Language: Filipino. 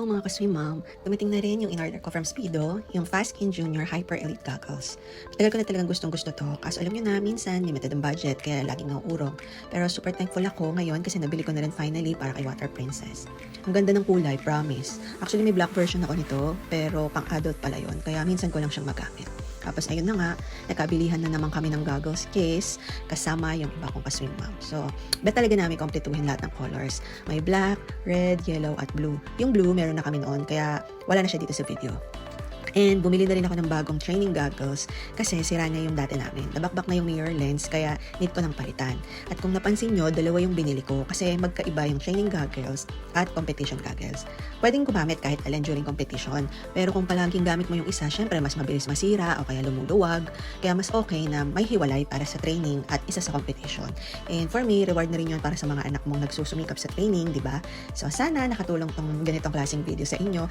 Mga ka-swim mom, dumating na rin yung in-order ko from Speedo, yung Fast Skin Junior Hyper Elite Goggles. Tagal ko na talagang gustong-gusto to, kaso alam nyo na, minsan limited ang budget, kaya laging nauurong. Pero super thankful ako ngayon kasi nabili ko na rin finally para kay Water Princess. Ang ganda ng kulay, promise. Actually may black version ako nito, pero pang adult pala yon, kaya minsan ko lang siyang magamit. Tapos ayun na nga, nagkabilihan na naman kami ng goggles case kasama yung iba kong ka-swim mom. So, bet talaga namin kompletuhin lahat ng colors. May black, red, yellow, at blue. Yung blue meron na kami noon, kaya wala na siya dito sa video. And bumili na rin ako ng bagong training goggles kasi sira na yung dati namin. Nabakbak na yung mirror lens kaya need ko ng palitan. At kung napansin nyo, dalawa yung binili ko kasi magkaiba yung training goggles at competition goggles. Pwedeng gumamit kahit alin during competition. Pero kung palaging gamit mo yung isa, syempre mas mabilis masira o kaya lumuluwag. Kaya mas okay na may hiwalay para sa training at isa sa competition. And for me, reward na rin yun para sa mga anak mong nagsusumikap sa training, di ba? So sana nakatulong tong ganitong klaseng video sa inyo.